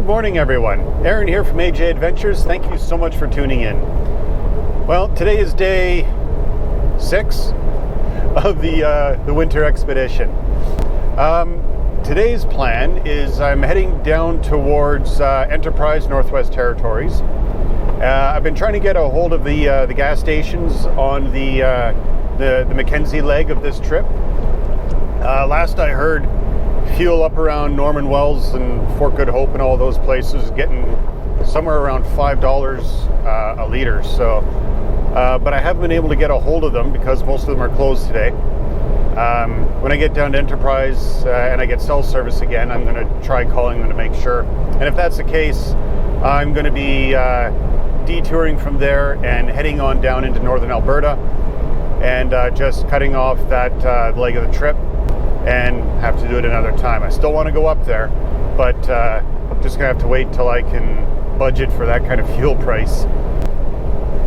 morning, everyone. Aaron here from AJ Adventures. Thank you so much for tuning in. Well, today is day 6 of the winter expedition. Today's plan is I'm heading down towards Enterprise, Northwest Territories. I've been trying to get a hold of the gas stations on the Mackenzie leg of this trip. Last I heard, fuel up around Norman Wells and Fort Good Hope and all those places getting somewhere around $5 a liter. So, but I haven't been able to get a hold of them because most of them are closed today. When I get down to Enterprise and I get cell service again, I'm going to try calling them to make sure. And if that's the case, I'm going to be detouring from there and heading on down into northern Alberta and just cutting off that leg of the trip and have to do it another time. I still want to go up there, but I'm just going to have to wait till I can budget for that kind of fuel price.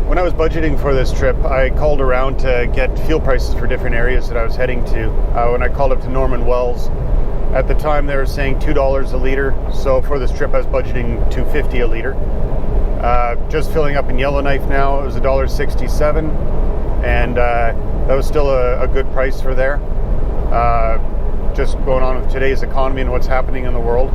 When I was budgeting for this trip, I called around to get fuel prices for different areas that I was heading to. When I called up to Norman Wells, at the time they were saying $2 a liter. So for this trip I was budgeting $2.50 a liter. Just filling up in Yellowknife now, it was $1.67, and that was still a good price for there. Just going on with today's economy and what's happening in the world.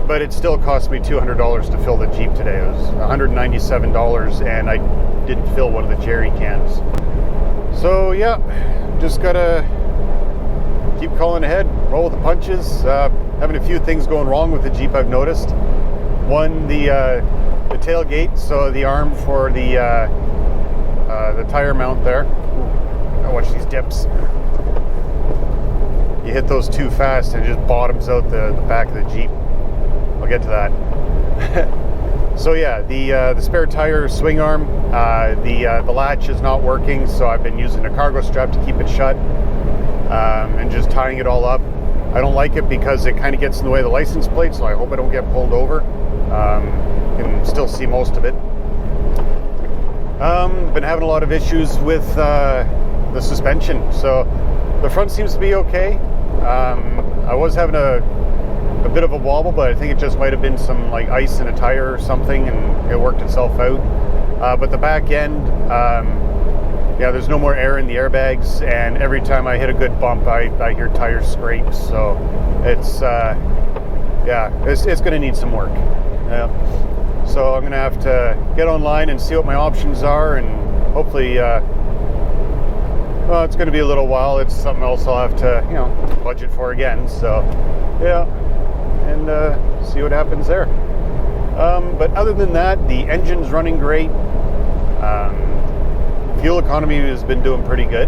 But it still cost me $200 to fill the Jeep today. It was $197, and I didn't fill one of the jerry cans. So yeah, just gotta keep calling ahead, roll with the punches. Having a few things going wrong with the Jeep, I've noticed. One, the tailgate, so the arm for the tire mount there. I watch these dips. You hit those too fast and it just bottoms out the back of the Jeep. I'll get to that. So yeah, the spare tire swing arm, the latch is not working, so I've been using a cargo strap to keep it shut and just tying it all up. I don't like it because it kind of gets in the way of the license plate, so I hope I don't get pulled over. You can still see most of it. Been having a lot of issues with the suspension, so the front seems to be okay. I was having a bit of a wobble, but I think it just might have been some like ice in a tire or something, and it worked itself out. But the back end, yeah, there's no more air in the airbags, and every time I hit a good bump, I hear tire scrapes. So it's yeah, it's going to need some work. Yeah. So I'm going to have to get online and see what my options are, and hopefully, well, it's going to be a little while. It's something else I'll have to, budget for again. So, yeah, and see what happens there. But other than that, the engine's running great. Fuel economy has been doing pretty good,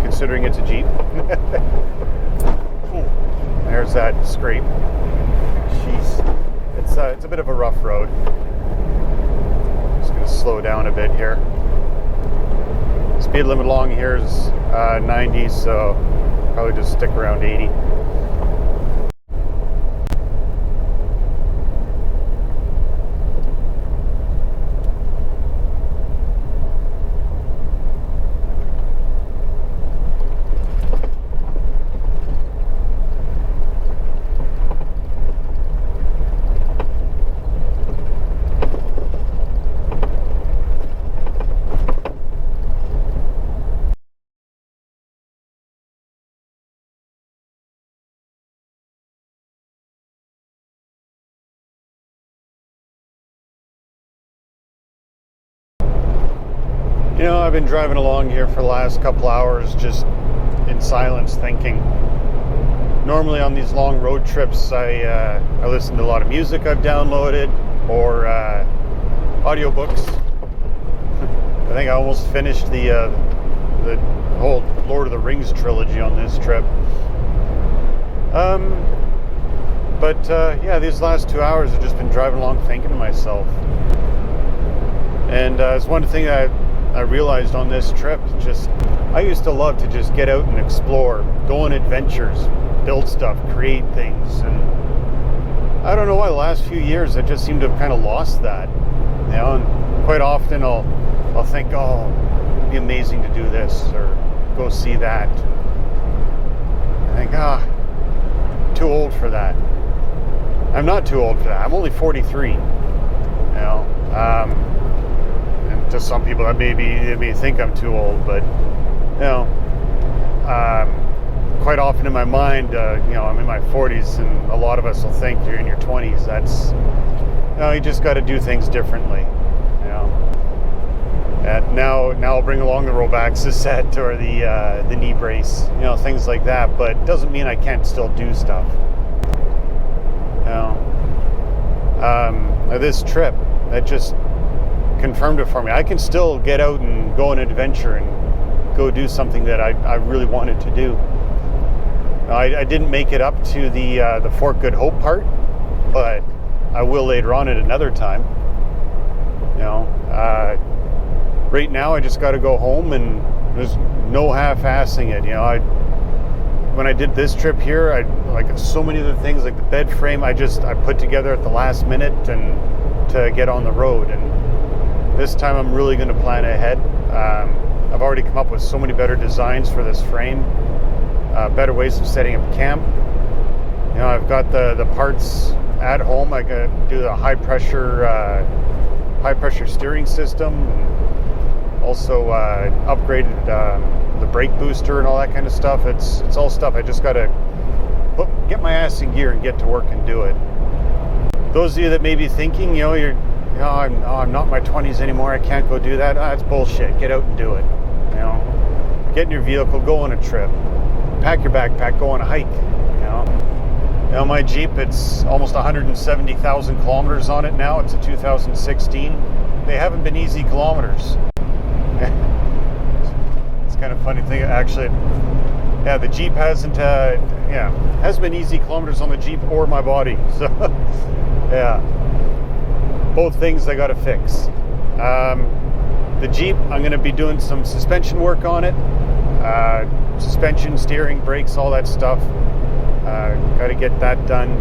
considering it's a Jeep. There's that scrape. Jeez. It's a bit of a rough road. Just going to slow down a bit here. Speed limit along here is 90, so probably just stick around 80. I've been driving along here for the last couple hours just in silence thinking. Normally on these long road trips I listen to a lot of music I've downloaded or audiobooks. I think I almost finished the whole Lord of the Rings trilogy on this trip. But yeah, these last 2 hours I've just been driving along thinking to myself. And it's one thing that I realized on this trip, I used to love to just get out and explore, go on adventures, build stuff, create things, and I don't know why the last few years I just seem to have kind of lost that. And quite often I'll think, oh, it'd be amazing to do this or go see that. I think, too old for that. I'm not too old for that. I'm only 43. And to some people that they may think I'm too old, but quite often in my mind, I'm in my 40s, and a lot of us will think you're in your 20s. That's, you just got to do things differently. And now I'll bring along the Robaxis set or the knee brace, things like that. But it doesn't mean I can't still do stuff. This trip, that just confirmed it for me. I can still get out and go on an adventure and go do something that I really wanted to do. I didn't make it up to the Fort Good Hope part, but I will later on at another time. Right now I just got to go home, and there's no half-assing it. When I did this trip here, I like so many of the things, like the bed frame, I put together at the last minute and to get on the road. And this time I'm really going to plan ahead. I've already come up with so many better designs for this frame, better ways of setting up camp. I've got the parts at home. I can do the high pressure steering system, and also upgraded the brake booster and all that kind of stuff. It's all stuff I just got to get my ass in gear and get to work and do it. Those of you that may be thinking, I'm not in my 20s anymore, I can't go do that. That's bullshit. Get out and do it. Get in your vehicle, go on a trip, pack your backpack, go on a hike. My Jeep, it's almost 170,000 kilometers on it now. It's a 2016. They haven't been easy kilometers. It's kind of funny thing, actually. Yeah, the Jeep hasn't been easy kilometers on the Jeep or my body. So, yeah, both things I got to fix. The Jeep, I'm going to be doing some suspension work on it. Suspension, steering, brakes, all that stuff. Got to get that done.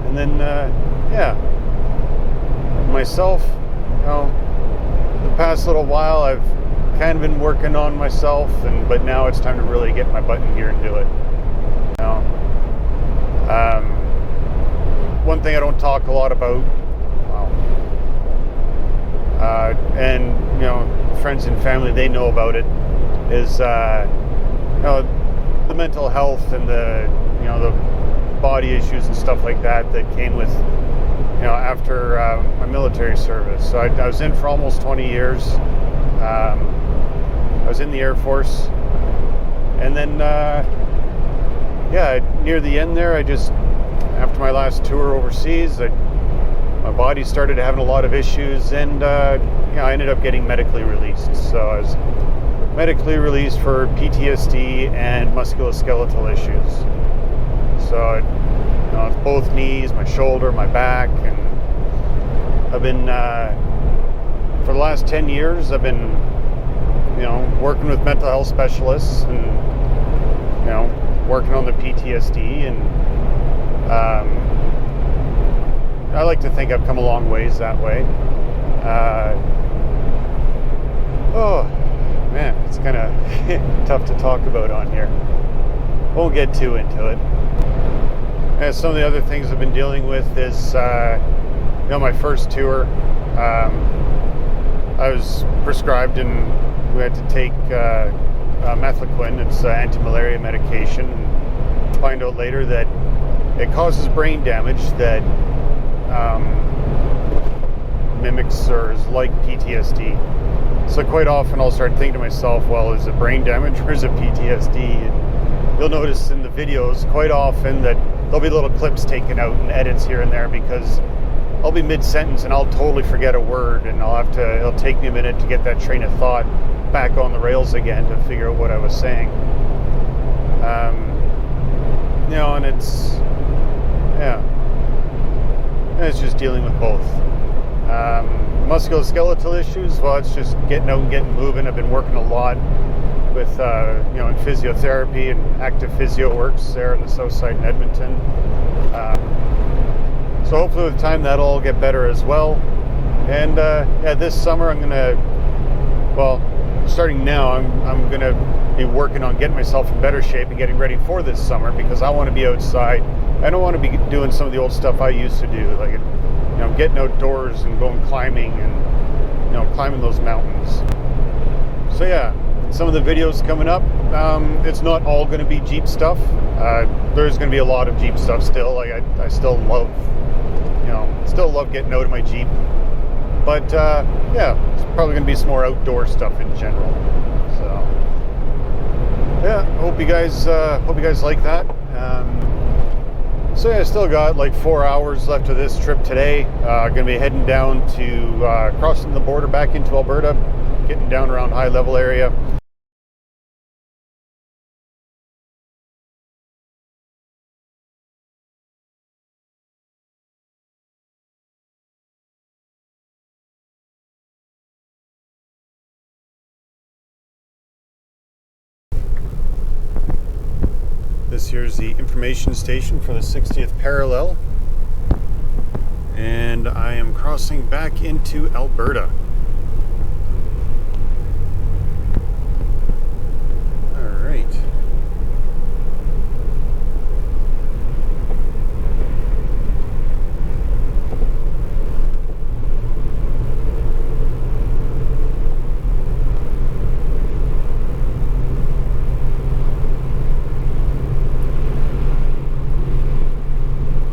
And then, myself, the past little while I've kind of been working on myself, but now it's time to really get my butt in gear and do it. One thing I don't talk a lot about, and friends and family, they know about it, is the mental health and the body issues and stuff like that came with after my military service. So I was in for almost 20 years. I was in the Air Force, and then near the end there, after my last tour overseas, my body started having a lot of issues, and I ended up getting medically released. So I was medically released for PTSD and musculoskeletal issues. So it's both knees, my shoulder, my back, and I've been for the last 10 years I've been working with mental health specialists and working on the PTSD, and I like to think I've come a long ways that way. Oh man, it's kind of tough to talk about on here. Won't get too into it. And some of the other things I've been dealing with is, my first tour, I was prescribed and we had to take methylquine. It's anti-malaria medication. And find out later that it causes brain damage that mimics or is like PTSD. So quite often I'll start thinking to myself, well, is it brain damage or is it PTSD? And you'll notice in the videos quite often that there'll be little clips taken out and edits here and there, because I'll be mid-sentence and I'll totally forget a word, and it'll take me a minute to get that train of thought back on the rails again to figure out what I was saying. And it's just dealing with both. Musculoskeletal issues, well, it's just getting out and getting moving. I've been working a lot with, in physiotherapy, and Active Physio Works there in the south side in Edmonton. So hopefully with time that'll all get better as well. And this summer I'm gonna, starting now, I'm gonna be working on getting myself in better shape and getting ready for this summer, because I want to be outside. I don't want to be doing some of the old stuff I used to do, like getting outdoors and going climbing and climbing those mountains. So yeah, some of the videos coming up. It's not all going to be Jeep stuff. There's going to be a lot of Jeep stuff still. Like I still love, getting out of my Jeep. But yeah, it's probably going to be some more outdoor stuff in general. So yeah, hope you guys like that. So yeah, I still got like 4 hours left of this trip today. Going to be heading down to crossing the border back into Alberta, getting down around high level area. This here's the information station for the 60th parallel, and I am crossing back into Alberta. All right.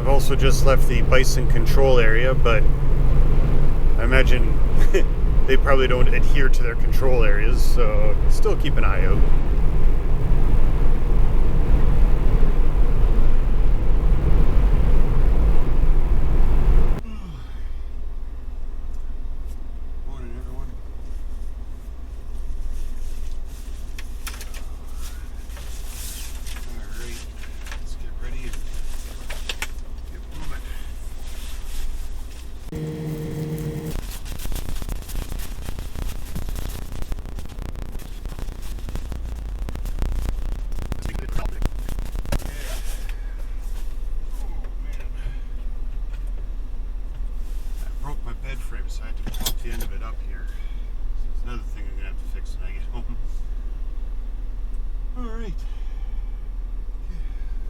Also just left the bison control area, but I imagine they probably don't adhere to their control areas, so still keep an eye out. Morning, everyone. All right, let's get ready and so I had to pop the end of it up here. So it's another thing I'm going to have to fix when I get home. Alright. Okay,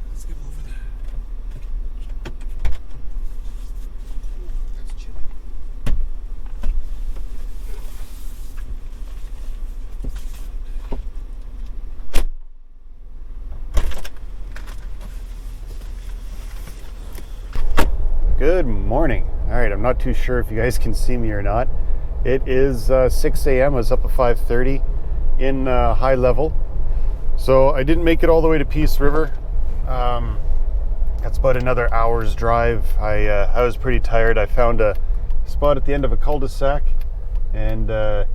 let's get over there. Ooh, that's chilly. Good morning. All right, I'm not too sure if you guys can see me or not. It is 6 a.m. I was up at 5:30 in high level. So I didn't make it all the way to Peace River. That's about another hour's drive. I was pretty tired. I found a spot at the end of a cul-de-sac, and I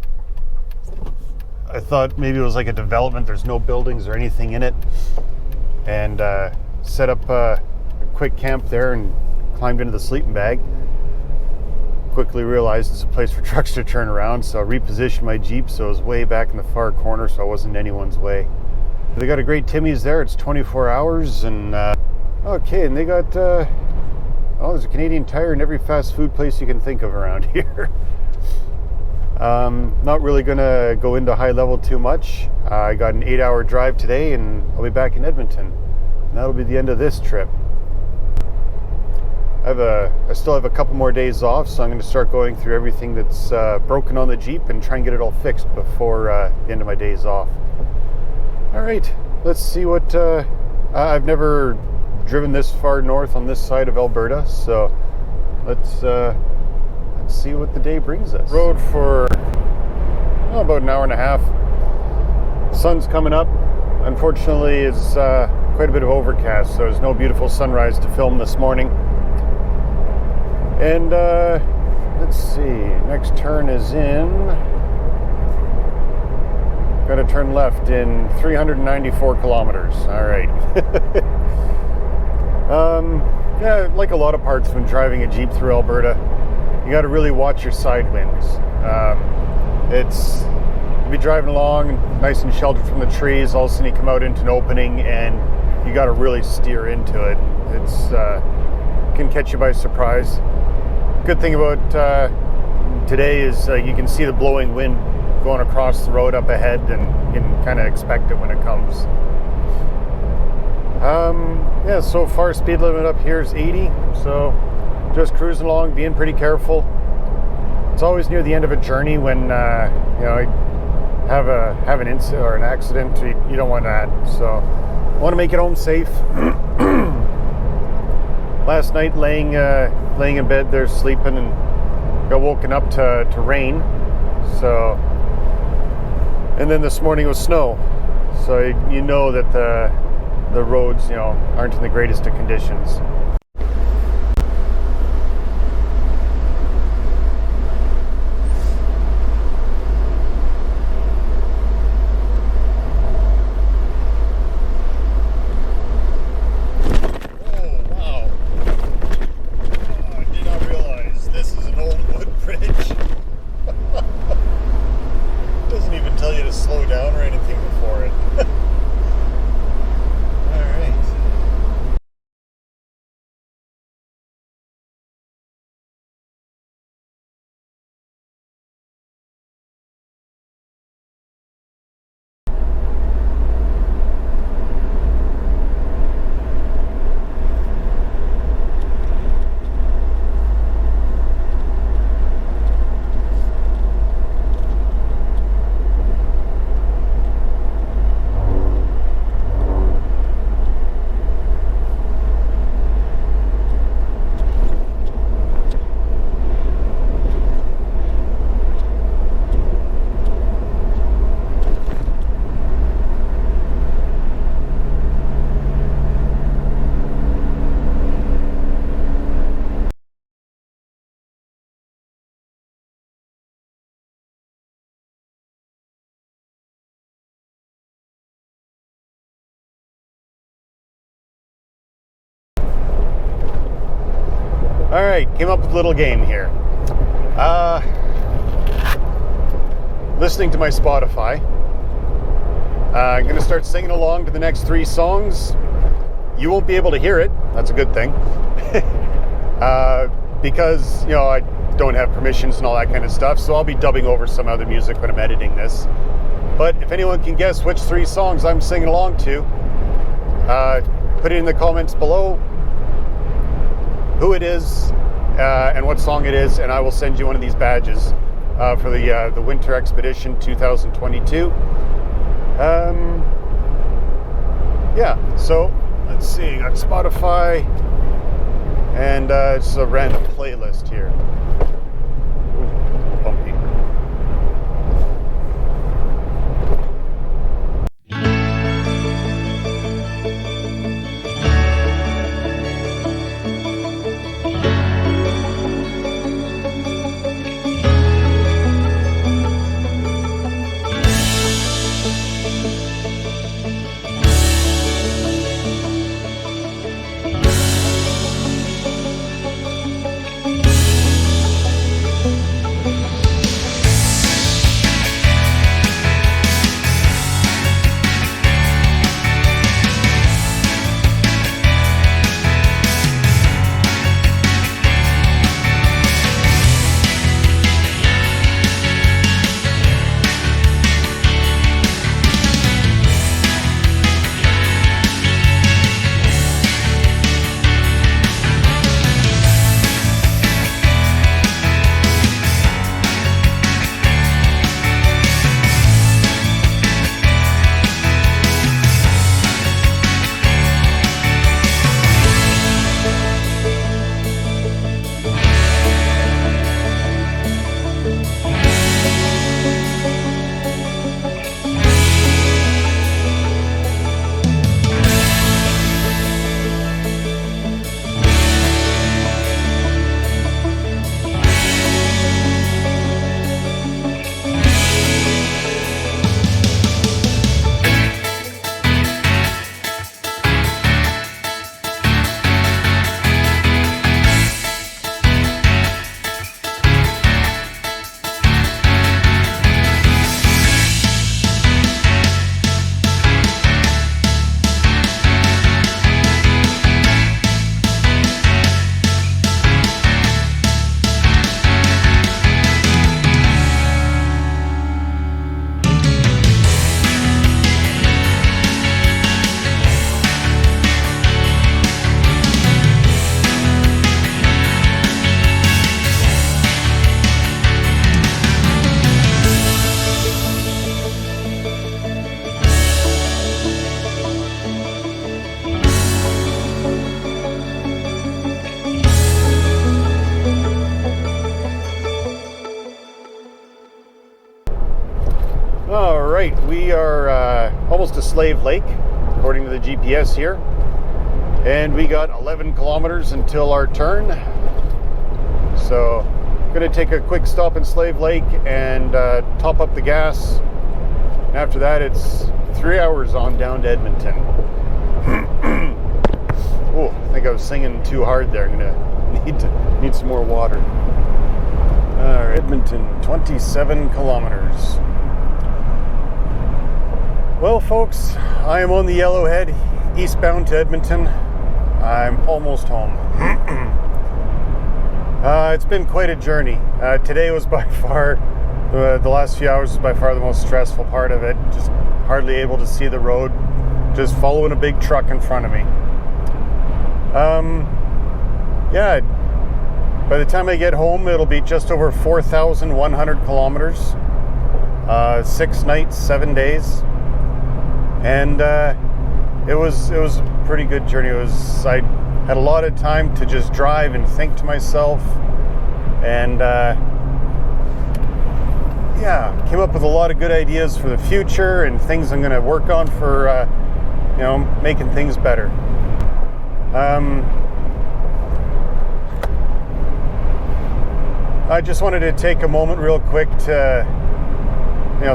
thought maybe it was like a development. There's no buildings or anything in it. And set up a quick camp there and climbed into the sleeping bag. Quickly realized it's a place for trucks to turn around, so I repositioned my Jeep so it was way back in the far corner, so I wasn't in anyone's way. They got a great Timmy's there. It's 24 hours, and okay, and they got there's a Canadian Tire in every fast food place you can think of around here. Not really gonna go into high level too much. I got an 8-hour drive today, and I'll be back in Edmonton, and that'll be the end of this trip. I still have a couple more days off, so I'm going to start going through everything that's broken on the Jeep and try and get it all fixed before the end of my days off. All right, let's see what... I've never driven this far north on this side of Alberta, so let's see what the day brings us. Rode for about an hour and a half. Sun's coming up. Unfortunately, it's quite a bit of overcast, so there's no beautiful sunrise to film this morning. And let's see, next turn is in, got to turn left in 394 kilometers. All right. Yeah, like a lot of parts when driving a Jeep through Alberta, you got to really watch your side winds. You'll be driving along nice and sheltered from the trees, all of a sudden you come out into an opening and you got to really steer into it. It's can catch you by surprise. Good thing about today is you can see the blowing wind going across the road up ahead, and you can kind of expect it when it comes. Yeah, so far speed limit up here is 80, so just cruising along, being pretty careful. It's always near the end of a journey when you have an incident or an accident. You don't want that, so I want to make it home safe. Last night, laying in bed there sleeping, and got woken up to rain. So, and then this morning was snow. So you know that the roads, aren't in the greatest of conditions. Slow down or anything before it. All right. All right, came up with a little game here. Listening to my Spotify. I'm going to start singing along to the next 3 songs. You won't be able to hear it. That's a good thing. Because, I don't have permissions and all that kind of stuff, so I'll be dubbing over some other music when I'm editing this. But if anyone can guess which 3 songs I'm singing along to, put it in the comments below who it is and what song it is, and I will send you one of these badges for the Winter Expedition 2022. Yeah, so let's see, got Spotify, and it's a random playlist here. Ooh, bumpy. All right, we are almost to Slave Lake, according to the GPS here. And we got 11 kilometers until our turn. So, gonna take a quick stop in Slave Lake and top up the gas. And after that, it's 3 hours on down to Edmonton. Oh, I think I was singing too hard there. I'm gonna need some more water. All right, Edmonton, 27 kilometers. Well, folks, I am on the Yellowhead, eastbound to Edmonton. I'm almost home. It's been quite a journey. Today was by far, the last few hours was by far the most stressful part of it. Just hardly able to see the road, just following a big truck in front of me. Yeah, by the time I get home, it'll be just over 4,100 kilometers. 6 nights, 7 days. And it was a pretty good journey. I had a lot of time to just drive and think to myself, and came up with a lot of good ideas for the future and things I'm going to work on for making things better. I just wanted to take a moment real quick to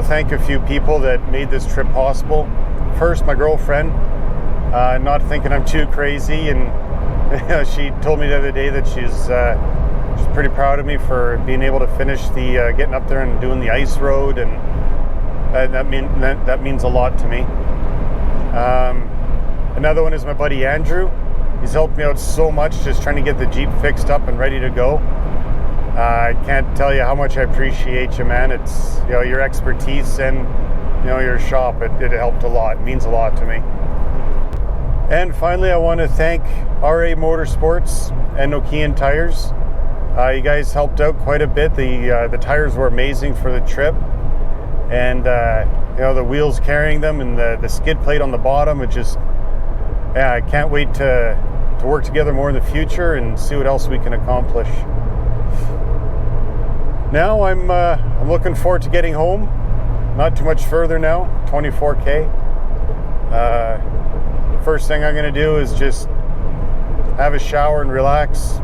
thank a few people that made this trip possible. First, my girlfriend, not thinking I'm too crazy, and she told me the other day that she's pretty proud of me for being able to finish the getting up there and doing the ice road, and that means a lot to me. Another one is my buddy Andrew. He's helped me out so much just trying to get the Jeep fixed up and ready to go. I can't tell you how much I appreciate you, man. It's your expertise and your shop. It helped a lot. It means a lot to me. And finally, I want to thank RA Motorsports and Nokian Tires. You guys helped out quite a bit. The tires were amazing for the trip, and the wheels carrying them and the skid plate on the bottom. I can't wait to work together more in the future and see what else we can accomplish. Now I'm looking forward to getting home. Not too much further now, 24K. First thing I'm going to do is just have a shower and relax.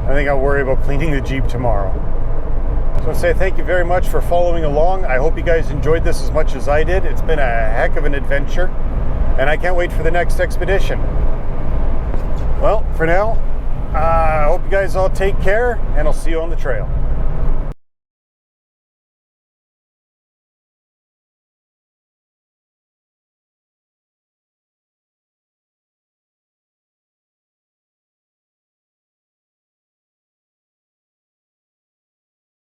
I think I'll worry about cleaning the Jeep tomorrow. So I want to say thank you very much for following along. I hope you guys enjoyed this as much as I did. It's been a heck of an adventure, and I can't wait for the next expedition. Well, for now, I hope you guys all take care, and I'll see you on the trail.